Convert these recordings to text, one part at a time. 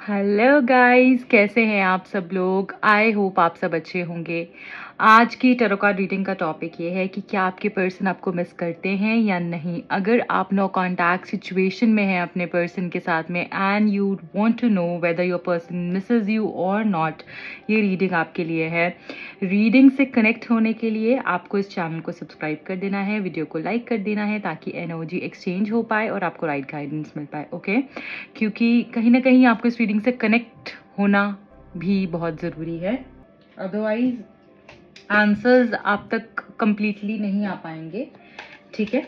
Hello guys, कैसे हैं आप सब लोग। आई होप आप सब अच्छे होंगे। आज की टैरो कार्ड रीडिंग का टॉपिक ये है कि क्या आपके पर्सन आपको मिस करते हैं या नहीं। अगर आप नो कॉन्टैक्ट सिचुएशन में हैं अपने पर्सन के साथ में and you want to know whether your person misses you or not, ये रीडिंग आपके लिए है। रीडिंग से कनेक्ट होने के लिए आपको इस चैनल को सब्सक्राइब कर देना है, वीडियो को लाइक कर देना है ताकि एनर्जी एक्सचेंज हो पाए और आपको राइट गाइडेंस मिल पाए। ओके, क्योंकि कहीं ना कहीं आपको इस रीडिंग से कनेक्ट होना भी बहुत ज़रूरी है, अदरवाइज आंसर्स आप तक कंप्लीटली नहीं आ पाएंगे। ठीक है,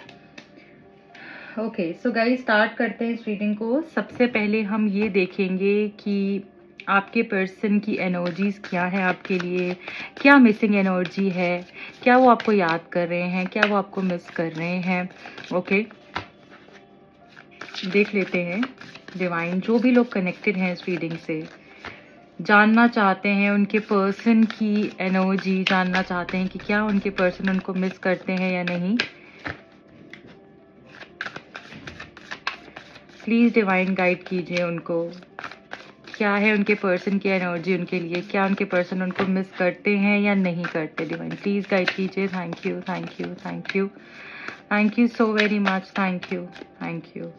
ओके सो गाइस स्टार्ट करते हैं इस रीडिंग को। सबसे पहले हम ये देखेंगे कि आपके पर्सन की एनर्जीज क्या है आपके लिए, क्या मिसिंग एनर्जी है, क्या वो आपको याद कर रहे हैं, क्या वो आपको मिस कर रहे हैं। ओके, देख लेते हैं। डिवाइन, जो भी लोग कनेक्टेड हैं इस रीडिंग से, जानना चाहते हैं उनके पर्सन की एनर्जी, जानना चाहते हैं कि क्या उनके पर्सन उनको मिस करते हैं या नहीं। प्लीज डिवाइन गाइड कीजिए उनको, क्या है उनके पर्सन की एनर्जी उनके लिए, क्या उनके पर्सन उनको मिस करते हैं या नहीं करते। डिवाइन प्लीज गाइड कीजिए। Thank you, thank you, thank you, thank you so very much, thank you, thank you.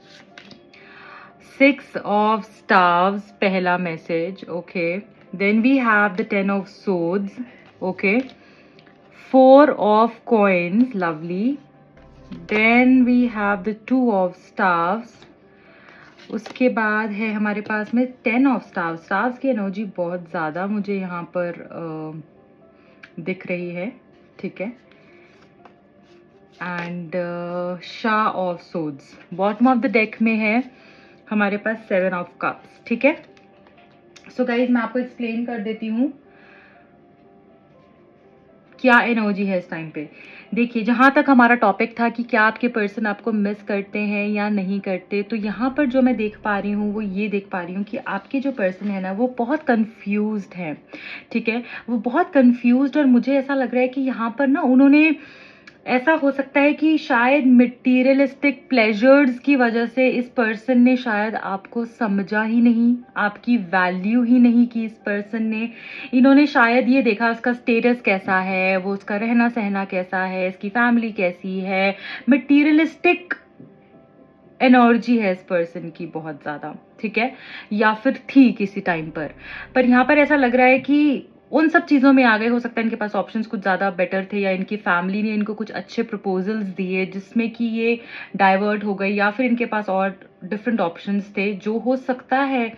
6 of Staves, पहला message. Okay, then we have the 10 of Swords. Okay, 4 of Coins, lovely. Then we have the 2 of Staves. उसके बाद है हमारे पास में 10 of Staves. Staves की energy बहुत ज़्यादा मुझे यहाँ पर दिख रही है। ठीक है, and Shah of swords bottom of the deck में है हमारे पास 7 ऑफ कप्स। ठीक है, सो गाइज मैं आपको एक्सप्लेन कर देती हूँ क्या एनर्जी है इस टाइम पे। देखिए, जहां तक हमारा टॉपिक था कि क्या आपके पर्सन आपको मिस करते हैं या नहीं करते, तो यहाँ पर जो मैं देख पा रही हूँ वो ये देख पा रही हूँ कि आपके जो पर्सन है ना वो बहुत कंफ्यूज्ड है। ठीक है, वो बहुत कंफ्यूज्ड, और मुझे ऐसा लग रहा है कि यहाँ पर ना उन्होंने, ऐसा हो सकता है कि शायद मटेरियलिस्टिक प्लेजर्स की वजह से इस पर्सन ने शायद आपको समझा ही नहीं, आपकी वैल्यू ही नहीं की इस पर्सन ने। इन्होंने शायद ये देखा उसका स्टेटस कैसा है, वो उसका रहना सहना कैसा है, इसकी फैमिली कैसी है। मटेरियलिस्टिक एनर्जी है इस पर्सन की बहुत ज्यादा। ठीक है, या फिर थी किसी टाइम पर यहाँ पर ऐसा लग रहा है कि उन सब चीज़ों में आ गए। हो सकता है इनके पास ऑप्शंस कुछ ज़्यादा बेटर थे, या इनकी फैमिली ने इनको कुछ अच्छे प्रपोजल्स दिए जिसमें कि ये डाइवर्ट हो गए, या फिर इनके पास और डिफरेंट ऑप्शंस थे जो हो सकता है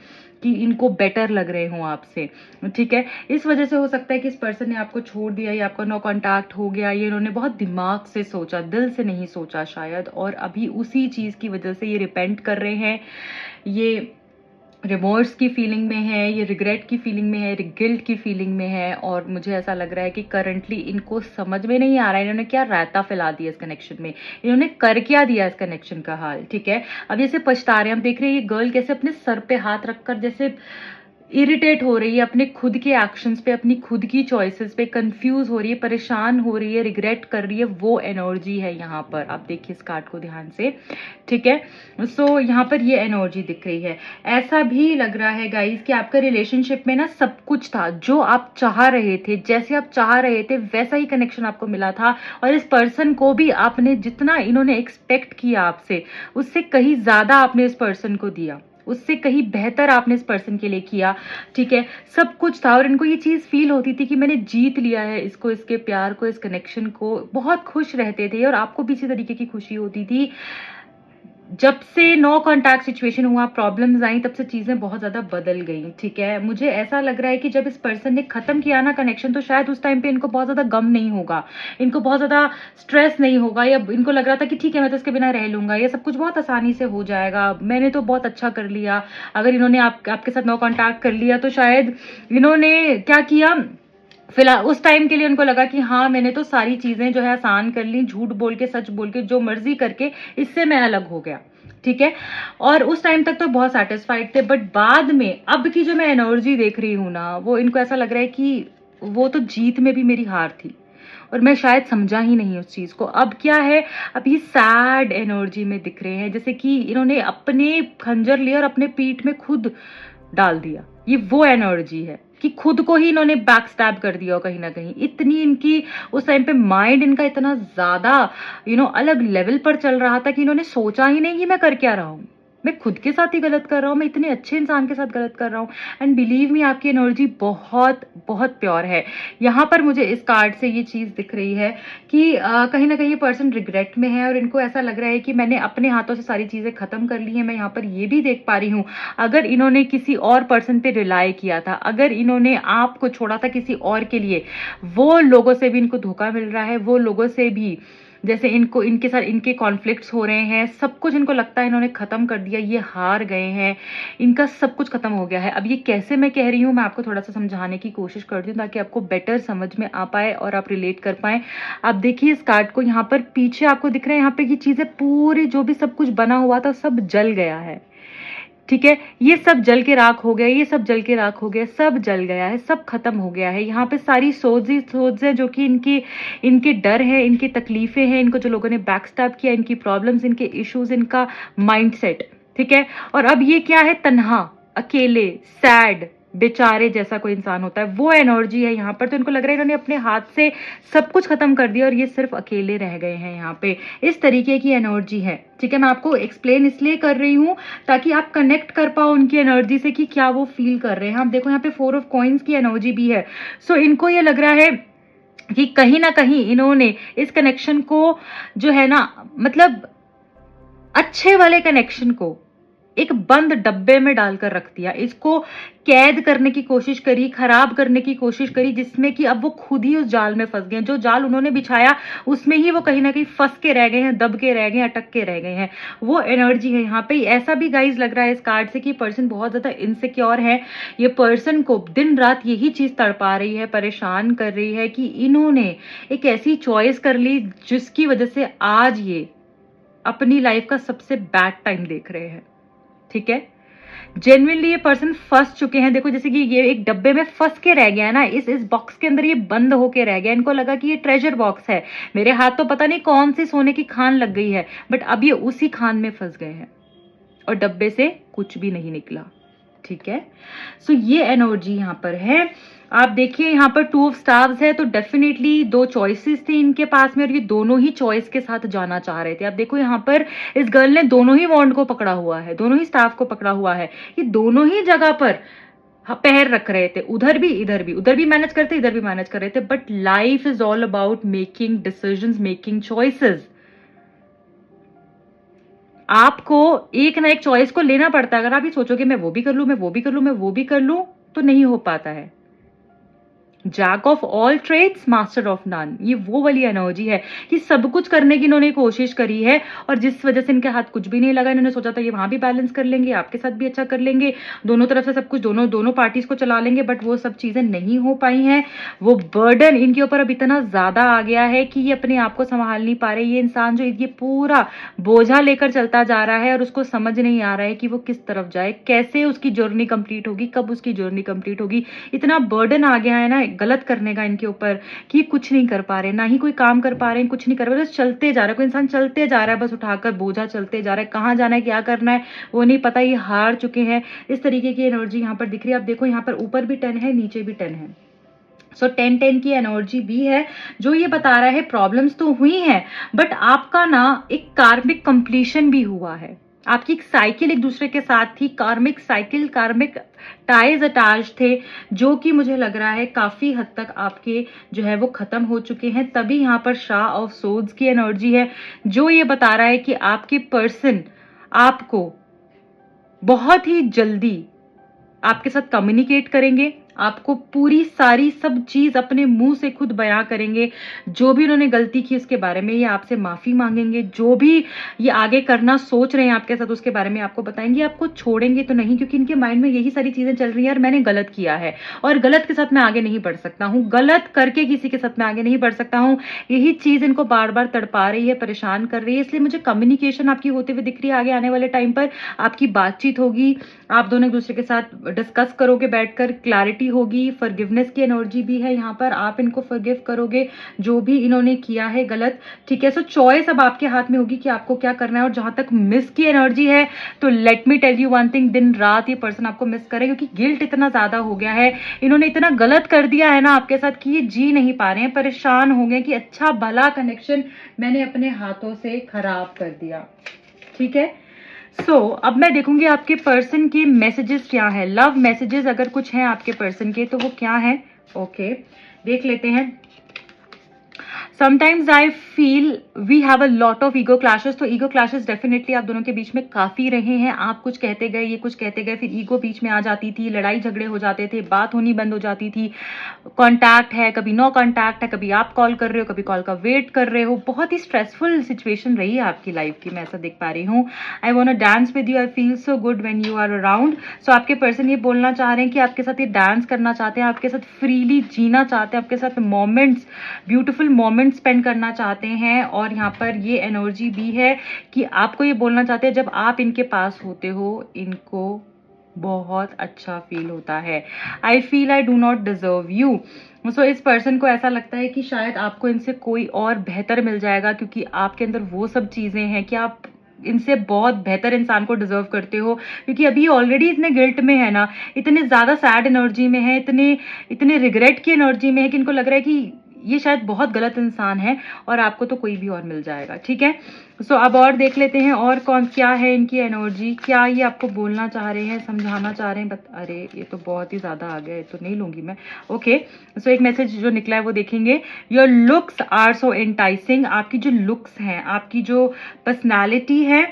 कि इनको बेटर लग रहे हों आपसे। ठीक है, इस वजह से हो सकता है कि इस पर्सन ने आपको छोड़ दिया या आपका नो कॉन्टैक्ट हो गया। ये इन्होंने बहुत दिमाग से सोचा, दिल से नहीं सोचा शायद, और अभी उसी चीज़ की वजह से ये रिपेंट कर रहे हैं, ये रिमोर्स की फीलिंग में है, ये रिग्रेट की फीलिंग में है, गिल्ट की फीलिंग में है। और मुझे ऐसा लग रहा है कि करंटली इनको समझ में नहीं आ रहा है इन्होंने क्या रायता फैला दिया इस कनेक्शन में, इन्होंने कर क्या दिया इस कनेक्शन का हाल। ठीक है, अब जैसे पछता रहे, हम देख रहे हैं ये गर्ल कैसे अपने सर पे हाथ रखकर जैसे इरिटेट हो रही है अपने खुद के एक्शंस पे, अपनी खुद की चॉइसेस पे, कंफ्यूज हो रही है, परेशान हो रही है, रिग्रेट कर रही है। वो एनर्जी है यहाँ पर, आप देखिए इस कार्ड को ध्यान से। ठीक है, सो यहाँ पर ये एनर्जी दिख रही है। ऐसा भी लग रहा है गाइस कि आपका रिलेशनशिप में ना सब कुछ था जो आप चाह रहे थे, जैसे आप चाह रहे थे वैसा ही कनेक्शन आपको मिला था, और इस पर्सन को भी आपने जितना इन्होंने एक्सपेक्ट किया आपसे उससे कहीं ज्यादा आपने इस पर्सन को दिया, उससे कहीं बेहतर आपने इस पर्सन के लिए किया। ठीक है, सब कुछ था और इनको ये चीज फील होती थी कि मैंने जीत लिया है इसको, इसके प्यार को, इस कनेक्शन को। बहुत खुश रहते थे और आपको भी इसी तरीके की खुशी होती थी। जब से नो कॉन्टैक्ट सिचुएशन हुआ, प्रॉब्लम्स आई, तब से चीजें बहुत ज्यादा बदल गई। ठीक है, मुझे ऐसा लग रहा है कि जब इस पर्सन ने खत्म किया ना कनेक्शन, तो शायद उस टाइम पे इनको बहुत ज्यादा गम नहीं होगा, इनको बहुत ज्यादा स्ट्रेस नहीं होगा, या इनको लग रहा था कि ठीक है मैं तो इसके बिना रह लूंगा, ये सब कुछ बहुत आसानी से हो जाएगा, मैंने तो बहुत अच्छा कर लिया। अगर इन्होंने आपके साथ नो कॉन्टैक्ट कर लिया तो शायद इन्होंने क्या किया, फिलहाल उस टाइम के लिए उनको लगा कि हाँ मैंने तो सारी चीजें जो है आसान कर ली, झूठ बोल के सच बोल के जो मर्जी करके इससे मैं अलग हो गया। ठीक है, और उस टाइम तक तो बहुत सेटिस्फाइड थे, बट बाद में अब की जो मैं एनर्जी देख रही हूँ ना, वो इनको ऐसा लग रहा है कि वो तो जीत में भी मेरी हार थी और मैं शायद समझा ही नहीं उस चीज को। अब क्या है, अब ये सैड एनर्जी में दिख रहे हैं, जैसे कि इन्होंने अपने खंजर लिए और अपने पीठ में खुद डाल दिया। ये वो एनर्जी है कि खुद को ही इन्होंने बैक स्टैब कर दिया हो कहीं ना कहीं। इतनी इनकी उस टाइम पे माइंड इनका इतना ज्यादा अलग लेवल पर चल रहा था कि इन्होंने सोचा ही नहीं कि मैं कर क्या रहा हूं, मैं खुद के साथ ही गलत कर रहा हूँ, मैं इतने अच्छे इंसान के साथ गलत कर रहा हूँ। एंड बिलीव मी, आपकी एनर्जी बहुत बहुत प्योर है। यहाँ पर मुझे इस कार्ड से ये चीज दिख रही है कि कहीं ना कहीं ये पर्सन रिग्रेट में है और इनको ऐसा लग रहा है कि मैंने अपने हाथों से सारी चीजें खत्म कर ली हैं। मैं यहाँ पर ये भी देख पा रही हूँ, अगर इन्होंने किसी और पर्सन पे रिलाई किया था, अगर इन्होंने आपको छोड़ा था किसी और के लिए, वो लोगों से भी इनको धोखा मिल रहा है। वो लोगों से भी जैसे इनको इनके साथ इनके कॉन्फ्लिक्ट्स हो रहे हैं, सब कुछ इनको लगता है इन्होंने खत्म कर दिया, ये हार गए हैं, इनका सब कुछ खत्म हो गया है। अब ये कैसे मैं कह रही हूँ, मैं आपको थोड़ा सा समझाने की कोशिश करती हूँ ताकि आपको बेटर समझ में आ पाए और आप रिलेट कर पाए। आप देखिए इस कार्ड को, यहाँ पर पीछे आपको दिख रहा है, यहाँ पे ये चीजें पूरी जो भी सब कुछ बना हुआ था सब जल गया है। ठीक है, ये सब जल के राख हो गया, ये सब जल के राख हो गया, सब जल गया है, सब खत्म हो गया है। यहाँ पे सारी सोच ही सोच है जो कि इनके डर है, इनकी तकलीफें हैं, इनको जो लोगों ने बैकस्टैब किया, इनकी प्रॉब्लम्स, इनके इश्यूज, इनका माइंडसेट। ठीक है, और अब ये क्या है, तन्हा, अकेले, सैड, बेचारे जैसा कोई इंसान होता है, वो एनर्जी है यहाँ पर। तो इनको लग रहा है इन्होंने अपने हाथ से सब कुछ खत्म कर दिया और ये सिर्फ अकेले रह गए हैं यहाँ पे। इस तरीके की एनर्जी है। ठीक है, मैं आपको एक्सप्लेन इसलिए कर रही हूँ ताकि आप कनेक्ट कर पाओ उनकी एनर्जी से कि क्या वो फील कर रहे हैं। आप देखो यहाँ पे 4 ऑफ कॉइंस की एनर्जी भी है। सो इनको ये लग रहा है कि कहीं ना कहीं इन्होंने इस कनेक्शन को जो है ना, मतलब अच्छे वाले कनेक्शन को एक बंद डब्बे में डालकर रख दिया, इसको कैद करने की कोशिश करी, खराब करने की कोशिश करी, जिसमें कि अब वो खुद ही उस जाल में फंस गए। जो जाल उन्होंने बिछाया उसमें ही वो कहीं ना कहीं फंस के रह गए हैं, दब के रह गए हैं, अटक के रह गए हैं। वो एनर्जी है यहाँ पे। ऐसा भी गाइज लग रहा है इस कार्ड से कि पर्सन बहुत ज्यादा इनसिक्योर है। ये पर्सन को दिन रात यही चीज तड़पा रही है, परेशान कर रही है कि इन्होंने एक ऐसी चॉइस कर ली जिसकी वजह से आज ये अपनी लाइफ का सबसे बैड टाइम देख रहे हैं। ठीक है, जेन्युइनली ये पर्सन फंस चुके हैं। देखो जैसे कि ये एक डब्बे में फंस के रह गया है ना, इस बॉक्स के अंदर ये बंद होके रह गया। इनको लगा कि ये ट्रेजर बॉक्स है, मेरे हाथ तो पता नहीं कौन सी सोने की खान लग गई है, बट अब ये उसी खान में फंस गए हैं और डब्बे से कुछ भी नहीं निकला। ठीक है, सो ये एनर्जी यहाँ पर है। आप देखिए यहाँ पर 2 ऑफ स्टार्स है, तो डेफिनेटली 2 चॉइसेस थी इनके पास में और ये दोनों ही चॉइस के साथ जाना चाह रहे थे। आप देखो यहाँ पर इस गर्ल ने दोनों ही वॉन्ड को पकड़ा हुआ है, दोनों ही स्टाफ को पकड़ा हुआ है। ये दोनों ही जगह पर पैर रख रहे थे, उधर भी इधर भी, उधर भी मैनेज करते इधर भी मैनेज कर रहे थे। But life is all about making decisions, making choices. आपको एक ना एक चॉइस को लेना पड़ता है। अगर आप ये सोचोगे मैं वो भी कर लूं, मैं वो भी कर लूं, मैं वो भी कर लूं, तो नहीं हो पाता है। Jack of all trades, master of none, ये वो वाली एनर्जी है कि सब कुछ करने की इन्होंने कोशिश करी है और जिस वजह से इनके हाथ कुछ भी नहीं लगा। इन्होंने सोचा था ये वहां भी बैलेंस कर लेंगे, आपके साथ भी अच्छा कर लेंगे, दोनों तरफ से सब कुछ, दोनों पार्टीज को चला लेंगे, बट वो सब चीजें नहीं हो पाई हैं। वो बर्डन इनके ऊपर अब इतना ज्यादा आ गया है कि ये अपने आप को संभाल नहीं पा रहे। ये इंसान जो ये पूरा बोझा लेकर चलता जा रहा है और उसको समझ नहीं आ रहा है कि वो किस तरफ जाए, कैसे उसकी जर्नी कंप्लीट होगी, कब उसकी जर्नी कंप्लीट होगी। इतना बर्डन आ गया है ना गलत करने का इनके ऊपर कि कुछ नहीं कर पा रहे, ना ही कोई काम कर पा रहे हैं, कुछ नहीं कर पा रहे, बस चलते जा रहा है। कोई इंसान चलते जा रहा है, बस उठाकर बोझा चलते जा रहा है, कहाँ जाना है, क्या करना है वो नहीं पता, ये हार चुके हैं। इस तरीके की एनर्जी यहाँ पर दिख रही है। आप देखो यहाँ पर ऊपर भी 10 है, नीचे भी 10 है। सो 10-10 की एनर्जी भी है, जो ये बता रहा है प्रॉब्लम्स तो हुई हैं बट आपका ना एक कार्मिक कंप्लीशन भी हुआ है। आपकी एक साइकिल एक दूसरे के साथ थी, कार्मिक साइकिल, कार्मिक टाइज अटैच थे, जो कि मुझे लग रहा है काफी हद तक आपके जो है वो खत्म हो चुके हैं। तभी यहाँ पर शाह ऑफ सोर्ड्स की एनर्जी है, जो ये बता रहा है कि आपके पर्सन आपको बहुत ही जल्दी आपके साथ कम्युनिकेट करेंगे, आपको पूरी सारी सब चीज अपने मुंह से खुद बयां करेंगे। जो भी उन्होंने गलती की उसके बारे में ये आपसे माफी मांगेंगे, जो भी ये आगे करना सोच रहे हैं आपके साथ उसके बारे में आपको बताएंगे। आपको छोड़ेंगे तो नहीं, क्योंकि इनके माइंड में यही सारी चीजें चल रही है, और मैंने गलत किया है और गलत के साथ मैं आगे नहीं बढ़ सकता हूँ, गलत करके किसी के साथ मैं आगे नहीं बढ़ सकता हूँ। यही चीज इनको बार बार तड़पा रही है, परेशान कर रही है। इसलिए मुझे कम्युनिकेशन आपकी होते हुए दिख रही है। आगे आने वाले टाइम पर आपकी बातचीत होगी, आप दोनों एक दूसरे के साथ डिस्कस करोगे, बैठकर क्लैरिटी पॉजिटिविटी होगी, फॉरगिवनेस की एनर्जी भी है यहाँ पर, आप इनको फॉरगिव करोगे जो भी इन्होंने किया है गलत, ठीक है। सो चॉइस अब आपके हाथ में होगी कि आपको क्या करना है। और जहां तक मिस की एनर्जी है तो let me tell you one thing, दिन रात ये पर्सन आपको मिस करे, क्योंकि गिल्ट इतना ज्यादा हो गया है, इन्होंने इतना गलत कर दिया है ना आपके साथ कि ये जी नहीं पा रहे हैं, परेशान हो गए कि अच्छा भला कनेक्शन मैंने अपने हाथों से खराब कर दिया, ठीक है। अब मैं देखूंगी आपके पर्सन के मैसेजेस क्या है, लव मैसेजेस अगर कुछ हैं आपके पर्सन के तो वो क्या है। ओके, देख लेते हैं। Sometimes I feel we have a lot of ego clashes, तो ego clashes डेफिनेटली आप दोनों के बीच में काफी रहे हैं। आप कुछ कहते गए, ये कुछ कहते गए, फिर ईगो बीच में आ जाती थी, लड़ाई झगड़े हो जाते थे, बात होनी बंद हो जाती थी। कांटेक्ट है, कभी नो कांटेक्ट है, कभी आप कॉल कर रहे हो, कभी कॉल का वेट कर रहे हो। बहुत ही स्ट्रेसफुल सिचुएशन रही है आपकी लाइफ की, मैं ऐसा देख पा रही हूँ। I want to dance with you, I feel so good when you are around. So आपके पर्सन ये बोलना चाह रहे हैं कि आपके साथ ये डांस करना चाहते हैं, आपके साथ फ्रीली जीना चाहते हैं, आपके साथ मोमेंट्स, ब्यूटीफुल मोमेंट्स स्पेंड करना चाहते हैं। और यहाँ पर ये एनर्जी भी है कि आपको ये बोलना चाहते हैं जब आप इनके पास होते हो इनको बहुत अच्छा फील होता है। I feel I do not deserve you. So इस पर्सन को ऐसा लगता है कि शायद आपको इनसे कोई और बेहतर मिल जाएगा, क्योंकि आपके अंदर वो सब चीजें हैं कि आप इनसे बहुत बेहतर इंसान को डिजर्व करते हो, क्योंकि अभी ऑलरेडी इतने गिल्ट में है ना, इतने ज्यादा सैड एनर्जी में है, इतने रिग्रेट की एनर्जी में है कि इनको लग रहा है कि ये शायद बहुत गलत इंसान है और आपको तो कोई भी और मिल जाएगा, ठीक है। सो अब और देख लेते हैं और क्या है इनकी एनर्जी, क्या ये आपको बोलना चाह रहे हैं, समझाना चाह रहे हैं। अरे ये तो बहुत ही ज्यादा आ गया, ये तो नहीं लूंगी मैं। ओके, सो एक मैसेज जो निकला है वो देखेंगे। Your looks are so enticing, आपकी जो लुक्स हैं, आपकी जो पर्सनैलिटी है,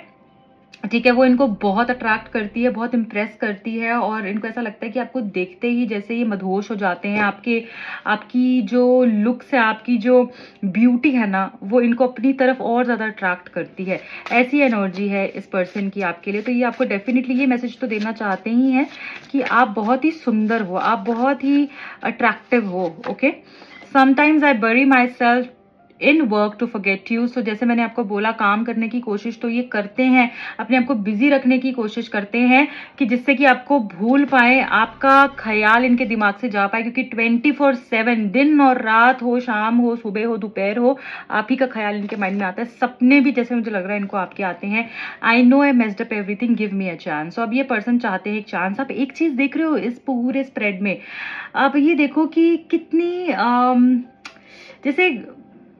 ठीक है, वो इनको बहुत अट्रैक्ट करती है, बहुत इम्प्रेस करती है। और इनको ऐसा लगता है कि आपको देखते ही जैसे ये मदहोश हो जाते हैं। आपकी जो लुक्स है, आपकी जो ब्यूटी है ना, वो इनको अपनी तरफ और ज़्यादा अट्रैक्ट करती है। ऐसी एनर्जी है इस पर्सन की आपके लिए। तो ये आपको डेफिनेटली ये मैसेज तो देना चाहते ही हैं कि आप बहुत ही सुंदर हो, आप बहुत ही अट्रैक्टिव हो। Okay, sometimes I bury myself in work to forget you. So जैसे मैंने आपको बोला, काम करने की कोशिश तो ये करते हैं, अपने आप को बिजी रखने की कोशिश करते हैं कि जिससे कि आपको भूल पाए, आपका ख्याल इनके दिमाग से जा पाए, क्योंकि 24/7 दिन और रात हो, शाम हो, सुबह हो, दोपहर हो, आप ही का ख्याल इनके माइंड में आता है। सपने भी जैसे मुझे लग रहा है इनको आपके आते हैं। I know I messed up everything, give me a chance. अब ये पर्सन चाहते हैं एक चांस। आप एक चीज देख रहे हो इस पूरे स्प्रेड में, अब ये देखो कि कितनी जैसे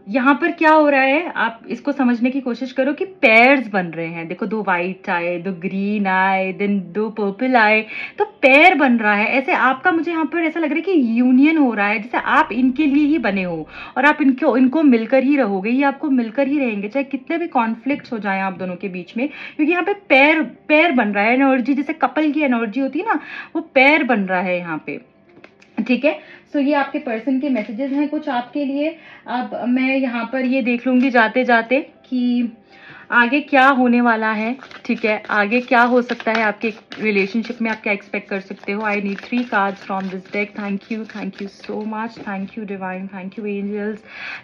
यहाँ पर क्या हो रहा है, आप इसको समझने की कोशिश करो कि पेयर्स बन रहे हैं। देखो, 2 वाइट आए, 2 ग्रीन आए, देन 2 पर्पल आए, तो पेयर बन रहा है। ऐसे आपका मुझे यहाँ पर ऐसा लग रहा है कि यूनियन हो रहा है, जैसे आप इनके लिए ही बने हो और आप इनको मिलकर ही रहोगे, ये आपको मिलकर ही रहेंगे, चाहे कितने भी कॉन्फ्लिक्ट हो जाए आप दोनों के बीच में, क्योंकि यहाँ पे पेयर बन रहा है। एनर्जी जैसे कपल की एनर्जी होती है ना, वो पेयर बन रहा है यहाँ पे, ठीक है। सो ये आपके पर्सन के मैसेजेस हैं कुछ आपके लिए। अब मैं यहाँ पर ये देख लूंगी जाते जाते कि आगे क्या होने वाला है, ठीक है, आगे क्या हो सकता है आपके रिलेशनशिप में, आप क्या एक्सपेक्ट कर सकते हो। I need 3 cards from this deck. Thank you so much, thank you divine, thank you angels,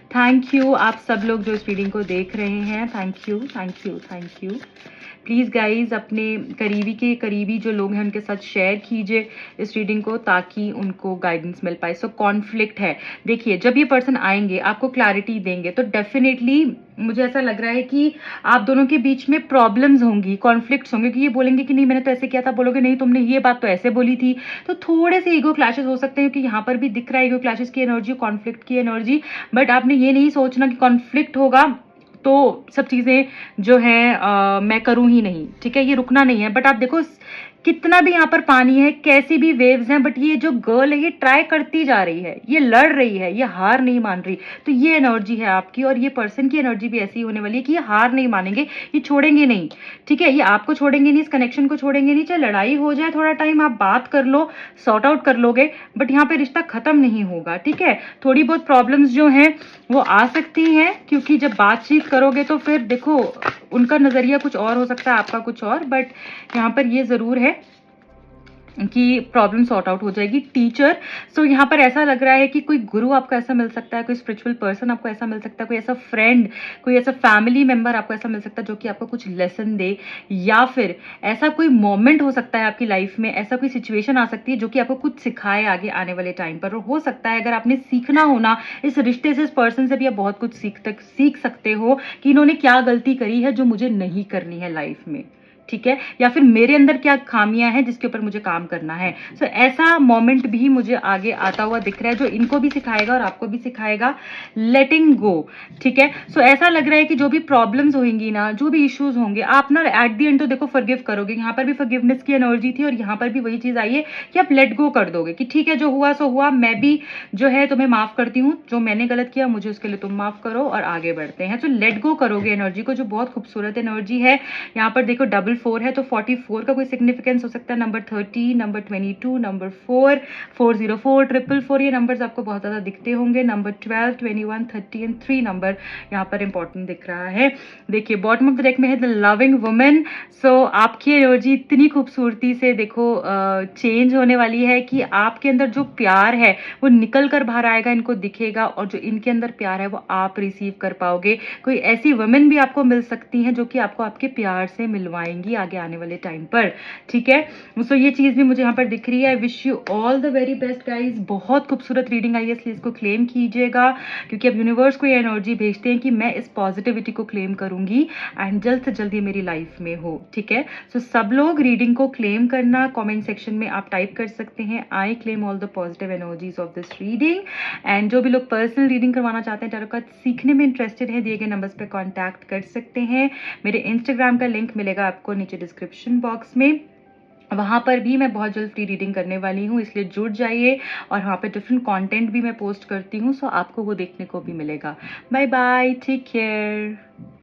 thank you आप सब लोग जो इस रीडिंग को देख रहे हैं। Thank you. प्लीज़ गाइज अपने करीबी जो लोग हैं उनके साथ शेयर कीजिए इस रीडिंग को, ताकि उनको गाइडेंस मिल पाए। सो कॉन्फ्लिक्ट है, देखिए जब ये पर्सन आएंगे आपको क्लैरिटी देंगे तो डेफिनेटली मुझे ऐसा लग रहा है कि आप दोनों के बीच में प्रॉब्लम्स होंगी, कॉन्फ्लिक्ट्स होंगे, कि ये बोलेंगे कि नहीं मैंने तो ऐसे किया था, बोलोगे नहीं तुमने ये बात तो ऐसे बोली थी। तो थोड़े से ईगो क्लैशेस हो सकते हैं, क्योंकि यहाँ पर भी दिख रहा है ईगो क्लैशेस की एनर्जी, कॉन्फ्लिक्ट की एनर्जी। बट आपने ये नहीं सोचना कि कॉन्फ्लिक्ट होगा तो सब चीजें जो है मैं करूं ही नहीं, ठीक है, ये रुकना नहीं है। बट आप देखो कितना भी यहाँ पर पानी है, कैसी भी वेव्स हैं, बट ये जो गर्ल है ये ट्राई करती जा रही है, ये लड़ रही है, ये हार नहीं मान रही। तो ये एनर्जी है आपकी, और ये पर्सन की एनर्जी भी ऐसी होने वाली है कि ये हार नहीं मानेंगे, ये छोड़ेंगे नहीं, ठीक है, ये आपको छोड़ेंगे नहीं, इस कनेक्शन को छोड़ेंगे नहीं। चाहे लड़ाई हो जाए, थोड़ा टाइम आप बात कर लो, सॉर्ट आउट कर लोगे, बट यहाँ पे रिश्ता खत्म नहीं होगा, ठीक है। थोड़ी बहुत प्रॉब्लम्स जो हैं वो आ सकती हैं, क्योंकि जब बातचीत करोगे तो फिर देखो उनका नजरिया कुछ और हो सकता है, आपका कुछ और, बट यहाँ पर ये जरूर है कि प्रॉब्लम सॉर्ट आउट हो जाएगी। टीचर, सो यहाँ पर ऐसा लग रहा है कि कोई गुरु आपको ऐसा मिल सकता है, कोई स्पिरिचुअल पर्सन आपको ऐसा मिल सकता है, कोई ऐसा फ्रेंड, कोई ऐसा फैमिली मेंबर आपको ऐसा मिल सकता है जो कि आपको कुछ लेसन दे, या फिर ऐसा कोई मोमेंट हो सकता है आपकी लाइफ में, ऐसा कोई सिचुएशन आ सकती है जो कि आपको कुछ सिखाए आगे आने वाले टाइम पर। और हो सकता है अगर आपने सीखना हो ना इस रिश्ते से, इस पर्सन से भी आप बहुत कुछ सीख सकते हो कि इन्होंने क्या गलती करी है जो मुझे नहीं करनी है लाइफ में, ठीक है, या फिर मेरे अंदर क्या खामियां हैं जिसके ऊपर मुझे काम करना है। सो ऐसा मोमेंट भी मुझे आगे आता हुआ दिख रहा है जो इनको भी सिखाएगा और आपको भी सिखाएगा लेटिंग गो, ठीक है। सो ऐसा लग रहा है कि जो भी प्रॉब्लम्स होंगी ना, जो भी इश्यूज होंगे, आप ना एट द एंड तो देखो फॉरगिव करोगे। यहाँ पर भी फॉरगिवनेस की एनर्जी थी और यहाँ पर भी वही चीज आई है कि आप लेट गो कर दोगे कि ठीक है जो हुआ सो हुआ, मैं भी जो है तुम्हें माफ करती हूँ, जो मैंने गलत किया मुझे उसके लिए तुम माफ करो और आगे बढ़ते हैं। तो लेट गो करोगे एनर्जी को, जो बहुत खूबसूरत एनर्जी है। यहाँ पर देखो डबल 4 है तो 44 का कोई सिग्निफिकेंस हो सकता है, नंबर 30, नंबर 22, नंबर 4, 404, 444, ये नंबर्स आपको बहुत ज्यादा दिखते होंगे। नंबर 12, 21, 30 एंड 3 नंबर यहाँ पर इंपॉर्टेंट दिख रहा है। देखिए बॉटम ऑफ द डेक में है द लविंग वुमन। सो आपकी एनर्जी इतनी खूबसूरती से देखो चेंज होने वाली है कि आपके अंदर जो प्यार है वो निकल कर बाहर आएगा, इनको दिखेगा, और जो इनके अंदर प्यार है वो आप रिसीव कर पाओगे। कोई ऐसी वुमेन भी आपको मिल सकती हैं जो कि आपको आपके प्यार से मिलवाएंगी आगे आने वाले टाइम पर, ठीक है। सो ये चीज भी मुझे यहाँ पर दिख रही है। I wish you all the very best guys. बहुत खूबसूरत रीडिंग आई है इसलिए इसको क्लेम कीजिएगा, क्योंकि अब यूनिवर्स को ये एनर्जी भेजते हैं कि मैं इस पॉजिटिविटी को क्लेम करूंगी एंड जल्द से जल्द ये मेरी लाइफ में हो, ठीक है। सो सब लोग रीडिंग को क्लेम करना, कमेंट सेक्शन में आप टाइप कर सकते हैं I claim all the positive energies of this reading. And जो भी लोग पर्सनल रीडिंग करवाना चाहते हैं, टैरो कार्ड सीखने में इंटरेस्टेड है, दिए गए नंबर्स पे कांटेक्ट कर सकते हैं। मेरे इंस्टाग्राम का लिंक मिलेगा आपको नीचे डिस्क्रिप्शन बॉक्स में, वहाँ पर भी मैं बहुत जल्द फ्री रीडिंग करने वाली हूँ, इसलिए जुड़ जाइए। और वहाँ पे डिफरेंट कंटेंट भी मैं पोस्ट करती हूँ, सो आपको वो देखने को भी मिलेगा। Bye bye, take care.